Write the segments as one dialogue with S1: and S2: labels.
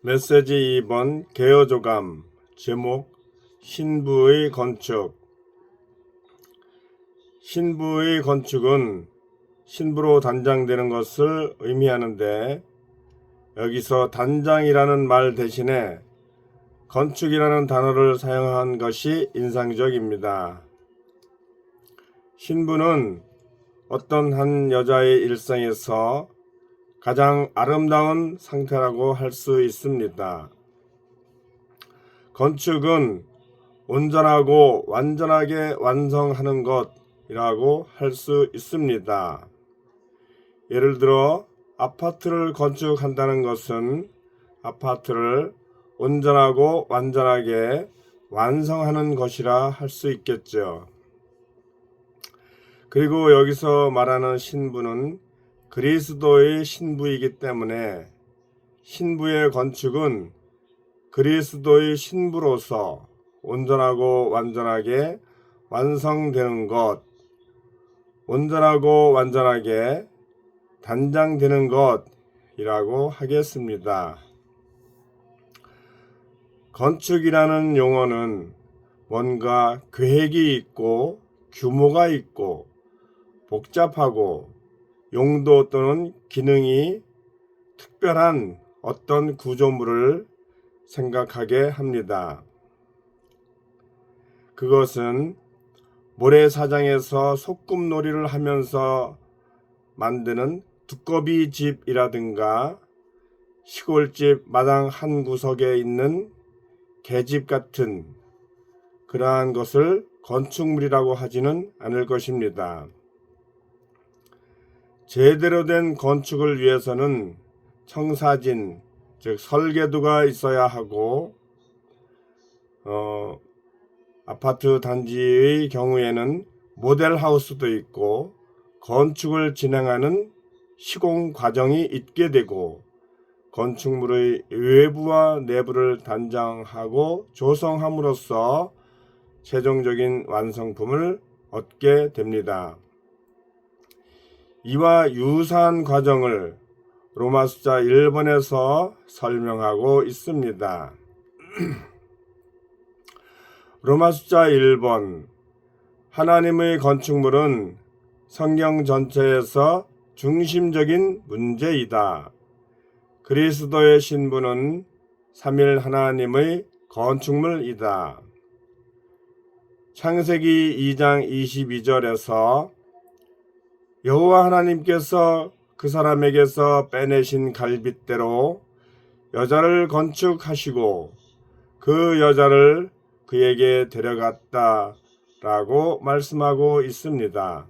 S1: 메시지 2번 개요조감. 제목 신부의 건축. 신부의 건축은 신부로 단장되는 것을 의미하는데, 여기서 단장이라는 말 대신에 건축이라는 단어를 사용한 것이 인상적입니다. 신부는 어떤 한 여자의 일생에서 가장 아름다운 상태라고 할 수 있습니다. 건축은 온전하고 완전하게 완성하는 것이라고 할 수 있습니다. 예를 들어 아파트를 건축한다는 것은 아파트를 온전하고 완전하게 완성하는 것이라 할 수 있겠죠. 그리고 여기서 말하는 신부는 그리스도의 신부이기 때문에 신부의 건축은 그리스도의 신부로서 온전하고 완전하게 완성되는 것, 온전하고 완전하게 단장되는 것이라고 하겠습니다. 건축이라는 용어는 뭔가 계획이 있고 규모가 있고 복잡하고 용도 또는 기능이 특별한 어떤 구조물을 생각하게 합니다. 그것은 모래사장에서 소꿉놀이를 하면서 만드는 두꺼비 집이라든가 시골집 마당 한 구석에 있는 계집 같은 그러한 것을 건축물이라고 하지는 않을 것입니다. 제대로 된 건축을 위해서는 청사진, 즉 설계도가 있어야 하고, 아파트 단지의 경우에는 모델하우스도 있고 건축을 진행하는 시공 과정이 있게 되고, 건축물의 외부와 내부를 단장하고 조성함으로써 최종적인 완성품을 얻게 됩니다. 이와 유사한 과정을 로마 숫자 1번에서 설명하고 있습니다. 로마 숫자 1번. 하나님의 건축물은 성경 전체에서 중심적인 문제이다. 그리스도의 신부는 삼일 하나님의 건축물이다. 창세기 2장 22절에서 여호와 하나님께서 그 사람에게서 빼내신 갈빗대로 여자를 건축하시고 그 여자를 그에게 데려갔다 라고 말씀하고 있습니다.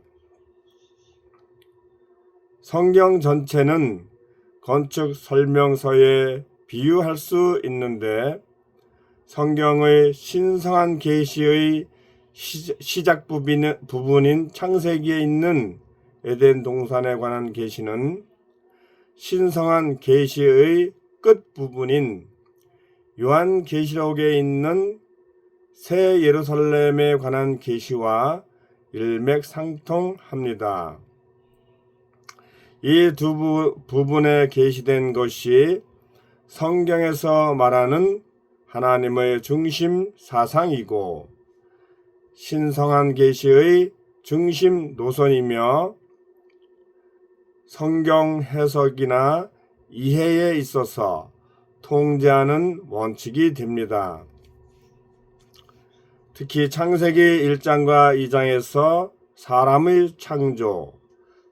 S1: 성경 전체는 건축 설명서에 비유할 수 있는데, 성경의 신성한 계시의 시작 부분인 창세기에 있는 에덴 동산에 관한 계시는 신성한 계시의 끝 부분인 요한계시록에 있는 새 예루살렘에 관한 계시와 일맥상통합니다. 이 두 부분에 계시된 것이 성경에서 말하는 하나님의 중심 사상이고 신성한 계시의 중심 노선이며 성경 해석이나 이해에 있어서 통제하는 원칙이 됩니다. 특히 창세기 1장과 2장에서 사람의 창조,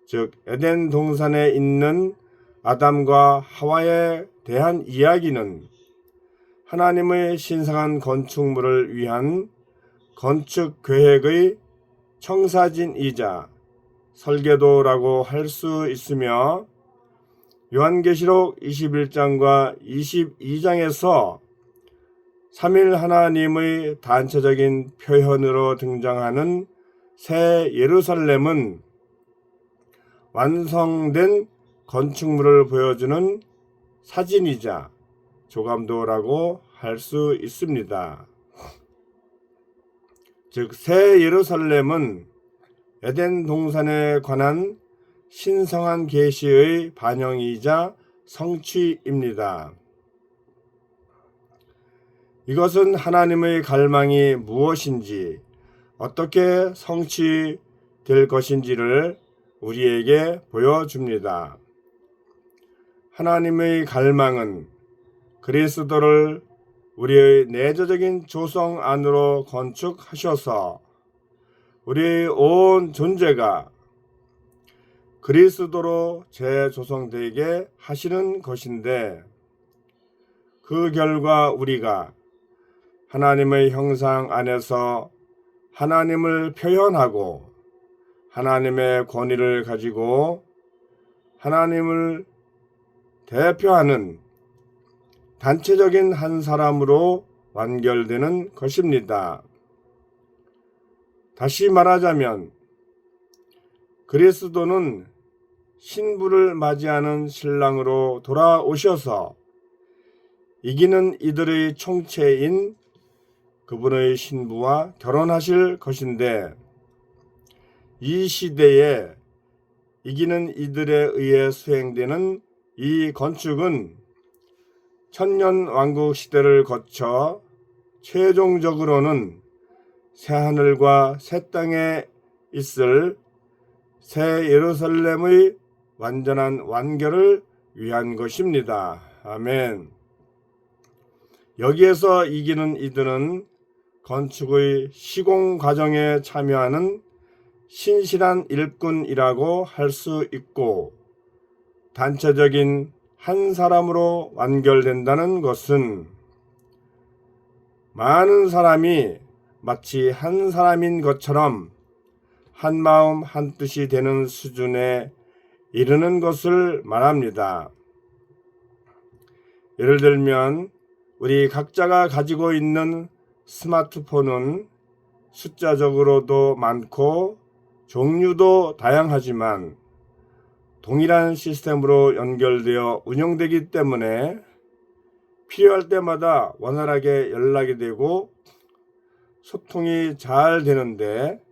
S1: 즉 에덴 동산에 있는 아담과 하와에 대한 이야기는 하나님의 신성한 건축물을 위한 건축 계획의 청사진이자 설계도라고 할 수 있으며, 요한계시록 21장과 22장에서 삼일 하나님의 단체적인 표현으로 등장하는 새 예루살렘은 완성된 건축물을 보여주는 사진이자 조감도라고 할 수 있습니다. 즉, 새 예루살렘은 에덴 동산에 관한 신성한 계시의 반영이자 성취입니다. 이것은 하나님의 갈망이 무엇인지, 어떻게 성취될 것인지를 우리에게 보여줍니다. 하나님의 갈망은 그리스도를 우리의 내재적인 조성 안으로 건축하셔서 우리의 온 존재가 그리스도로 재조성되게 하시는 것인데, 그 결과 우리가 하나님의 형상 안에서 하나님을 표현하고 하나님의 권위를 가지고 하나님을 대표하는 단체적인 한 사람으로 완결되는 것입니다. 다시 말하자면 그리스도는 신부를 맞이하는 신랑으로 돌아오셔서 이기는 이들의 총체인 그분의 신부와 결혼하실 것인데, 이 시대에 이기는 이들에 의해 수행되는 이 건축은 천년왕국 시대를 거쳐 최종적으로는 새하늘과 새 땅에 있을 새 예루살렘의 완전한 완결을 위한 것입니다. 아멘. 여기에서 이기는 이들은 건축의 시공 과정에 참여하는 신실한 일꾼이라고 할 수 있고, 단체적인 한 사람으로 완결된다는 것은 많은 사람이 마치 한 사람인 것처럼 한 마음 한 뜻이 되는 수준에 이르는 것을 말합니다. 예를 들면 우리 각자가 가지고 있는 스마트폰은 숫자적으로도 많고 종류도 다양하지만 동일한 시스템으로 연결되어 운영되기 때문에 필요할 때마다 원활하게 연락이 되고 소통이 잘 되는데,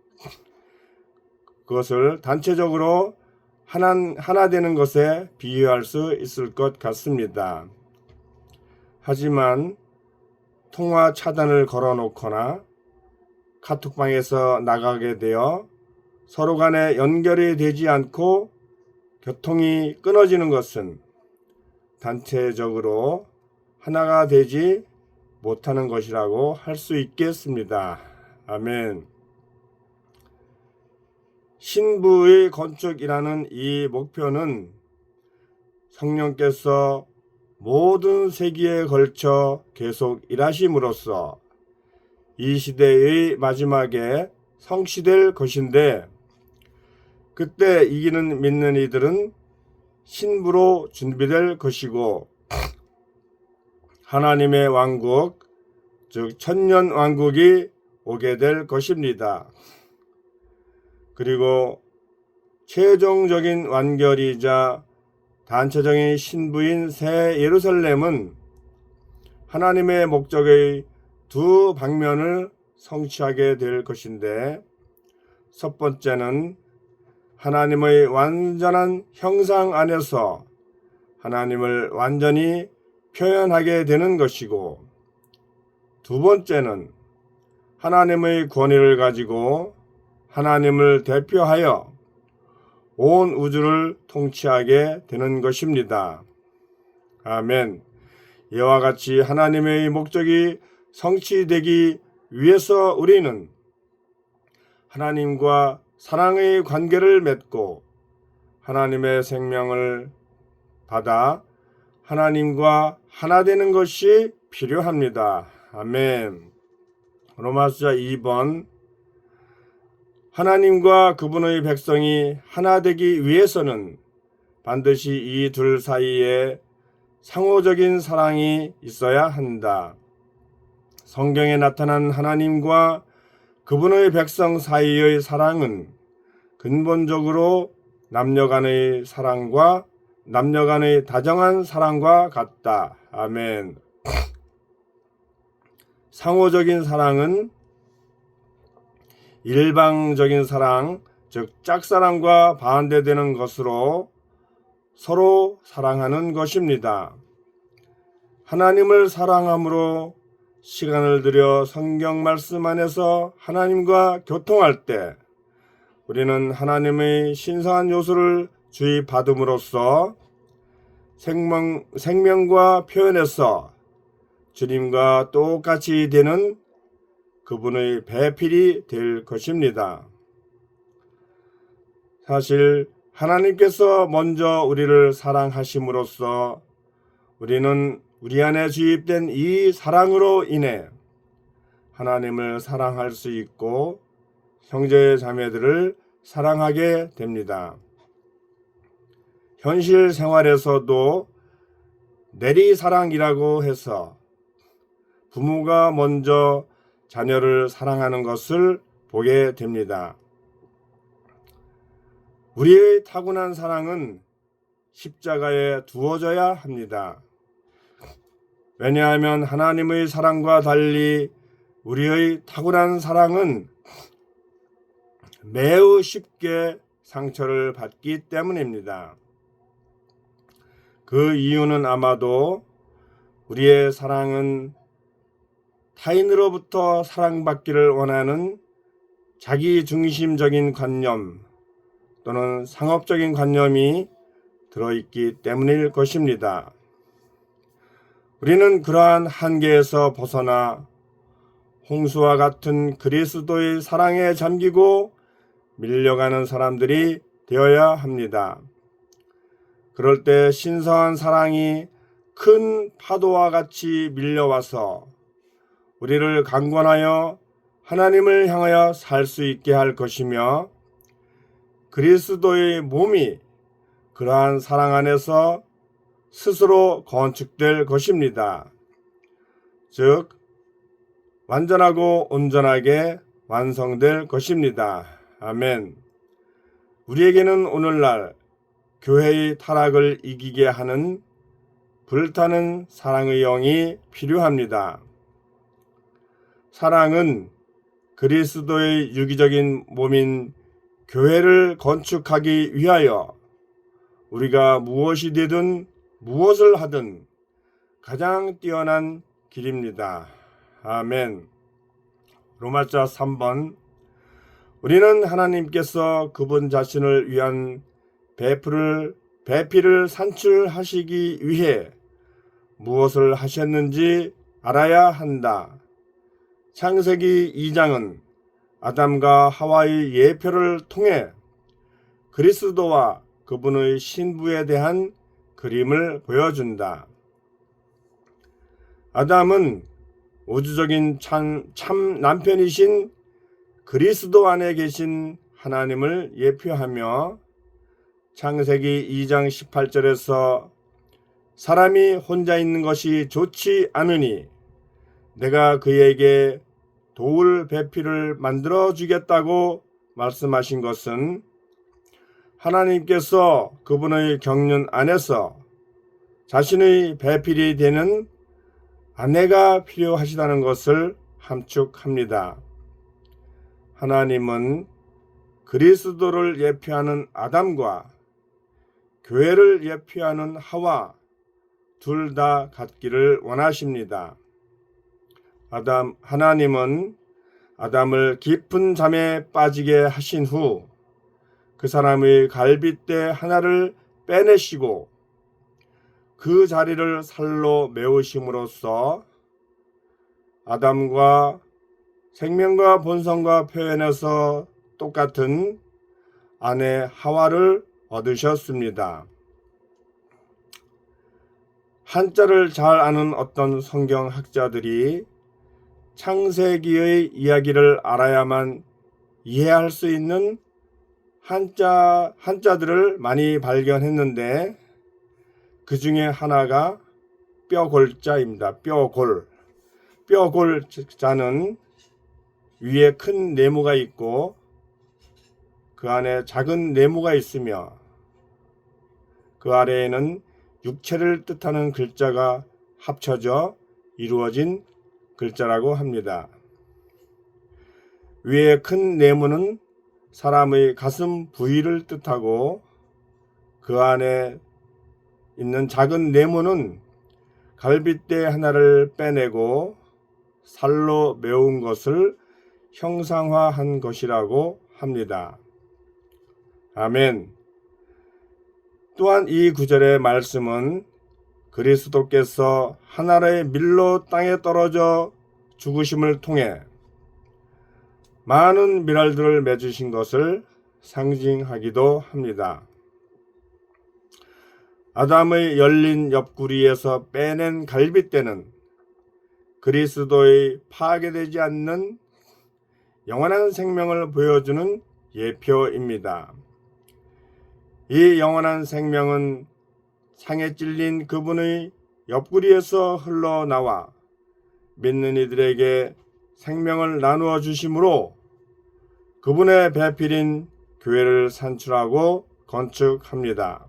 S1: 그것을 단체적으로 하나 되는 것에 비유할 수 있을 것 같습니다. 하지만 통화 차단을 걸어놓거나 카톡방에서 나가게 되어 서로 간에 연결이 되지 않고 교통이 끊어지는 것은 단체적으로 하나가 되지 못하는 것이라고 할 수 있겠습니다. 아멘. 신부의 건축이라는 이 목표는 성령께서 모든 세기에 걸쳐 계속 일하심으로써 이 시대의 마지막에 성취될 것인데, 그때 이기는 믿는 이들은 신부로 준비될 것이고 하나님의 왕국, 즉 천년 왕국이 오게 될 것입니다. 그리고 최종적인 완결이자 단체적인 신부인 새 예루살렘은 하나님의 목적의 두 방면을 성취하게 될 것인데, 첫 번째는 하나님의 완전한 형상 안에서 하나님을 완전히 표현하게 되는 것이고, 두 번째는 하나님의 권위를 가지고 하나님을 대표하여 온 우주를 통치하게 되는 것입니다. 아멘. 이와 같이 하나님의 목적이 성취되기 위해서 우리는 하나님과 사랑의 관계를 맺고 하나님의 생명을 받아 하나님과 하나 되는 것이 필요합니다. 아멘. 로마서 2번. 하나님과 그분의 백성이 하나 되기 위해서는 반드시 이 둘 사이에 상호적인 사랑이 있어야 한다. 성경에 나타난 하나님과 그분의 백성 사이의 사랑은 근본적으로 남녀 간의 사랑과 남녀 간의 다정한 사랑과 같다. 아멘. 상호적인 사랑은 일방적인 사랑, 즉 짝사랑과 반대되는 것으로 서로 사랑하는 것입니다. 하나님을 사랑함으로 시간을 들여 성경 말씀 안에서 하나님과 교통할 때 우리는 하나님의 신성한 요소를 주입받음으로써 생명과 표현에서 주님과 똑같이 되는 그분의 배필이 될 것입니다. 사실 하나님께서 먼저 우리를 사랑하심으로써 우리는 우리 안에 주입된 이 사랑으로 인해 하나님을 사랑할 수 있고 형제 자매들을 사랑하게 됩니다. 현실 생활에서도 내리사랑이라고 해서 부모가 먼저 자녀를 사랑하는 것을 보게 됩니다. 우리의 타고난 사랑은 십자가에 두어져야 합니다. 왜냐하면 하나님의 사랑과 달리 우리의 타고난 사랑은 매우 쉽게 상처를 받기 때문입니다. 그 이유는 아마도 우리의 사랑은 타인으로부터 사랑받기를 원하는 자기중심적인 관념 또는 상업적인 관념이 들어있기 때문일 것입니다. 우리는 그러한 한계에서 벗어나 홍수와 같은 그리스도의 사랑에 잠기고 밀려가는 사람들이 되어야 합니다. 그럴 때 신성한 사랑이 큰 파도와 같이 밀려와서 우리를 강권하여 하나님을 향하여 살 수 있게 할 것이며 그리스도의 몸이 그러한 사랑 안에서 스스로 건축될 것입니다. 즉 완전하고 온전하게 완성될 것입니다. 아멘. 우리에게는 오늘날 교회의 타락을 이기게 하는 불타는 사랑의 영이 필요합니다. 사랑은 그리스도의 유기적인 몸인 교회를 건축하기 위하여 우리가 무엇이 되든 무엇을 하든 가장 뛰어난 길입니다. 아멘. 로마서 3번 우리는 하나님께서 그분 자신을 위한 배필을 산출하시기 위해 무엇을 하셨는지 알아야 한다. 창세기 2장은 아담과 하와의 예표를 통해 그리스도와 그분의 신부에 대한 그림을 보여준다. 아담은 우주적인 참 남편이신 그리스도 안에 계신 하나님을 예표하며 창세기 2장 18절에서 사람이 혼자 있는 것이 좋지 않으니 내가 그에게 도울 배필을 만들어 주겠다고 말씀하신 것은 하나님께서 그분의 경륜 안에서 자신의 배필이 되는 아내가 필요하시다는 것을 함축합니다. 하나님은 그리스도를 예표하는 아담과 교회를 예표하는 하와 둘 다 갖기를 원하십니다. 하나님은 아담을 깊은 잠에 빠지게 하신 후 그 사람의 갈빗대 하나를 빼내시고 그 자리를 살로 메우심으로써 아담과 생명과 본성과 표현에서 똑같은 아내 하와를 얻으셨습니다. 한자를 잘 아는 어떤 성경학자들이 창세기의 이야기를 알아야만 이해할 수 있는 한자들을 많이 발견했는데 그 중에 하나가 뼈골자입니다. 뼈골자는 위에 큰 네모가 있고 그 안에 작은 네모가 있으며 그 아래에는 육체를 뜻하는 글자가 합쳐져 이루어진 글자라고 합니다. 위에 큰 네모는 사람의 가슴 부위를 뜻하고 그 안에 있는 작은 네모는 갈빗대 하나를 빼내고 살로 메운 것을 형상화한 것이라고 합니다. 아멘. 또한 이 구절의 말씀은 그리스도께서 하나의 밀로 땅에 떨어져 죽으심을 통해 많은 밀알들을 맺으신 것을 상징하기도 합니다. 아담의 열린 옆구리에서 빼낸 갈빗대는 그리스도의 파괴되지 않는 영원한 생명을 보여주는 예표입니다. 이 영원한 생명은 상에 찔린 그분의 옆구리에서 흘러나와 믿는 이들에게 생명을 나누어 주심으로 그분의 배필인 교회를 산출하고 건축합니다.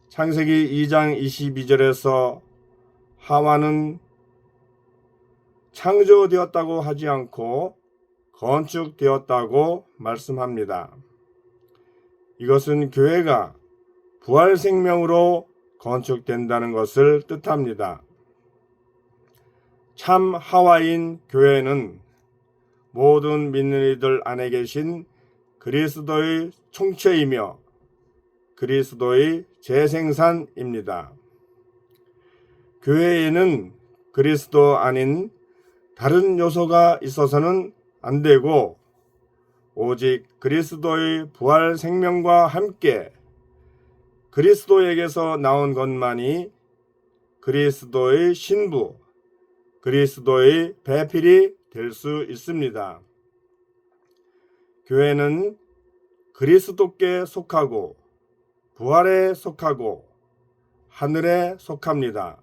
S1: 창세기 2장 22절에서 하와는 창조되었다고 하지 않고 건축되었다고 말씀합니다. 이것은 교회가 부활 생명으로 건축된다는 것을 뜻합니다. 참 하와인 교회는 모든 믿는 이들 안에 계신 그리스도의 총체이며 그리스도의 재생산입니다. 교회에는 그리스도 아닌 다른 요소가 있어서는 안 되고 오직 그리스도의 부활 생명과 함께 그리스도에게서 나온 것만이 그리스도의 신부, 그리스도의 배필이 될 수 있습니다. 교회는 그리스도께 속하고 부활에 속하고 하늘에 속합니다.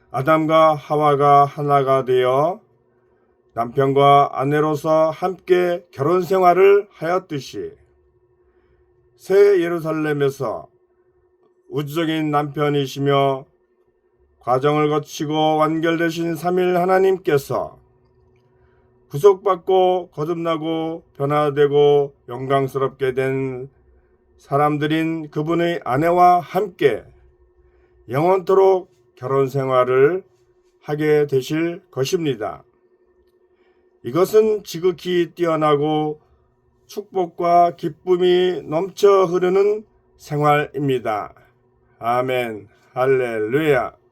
S1: 아담과 하와가 하나가 되어 남편과 아내로서 함께 결혼 생활을 하였듯이 새 예루살렘에서 우주적인 남편이시며 과정을 거치고 완결되신 삼일 하나님께서 구속받고 거듭나고 변화되고 영광스럽게 된 사람들인 그분의 아내와 함께 영원토록 결혼 생활을 하게 되실 것입니다. 이것은 지극히 뛰어나고 축복과 기쁨이 넘쳐 흐르는 생활입니다. 아멘, 할렐루야.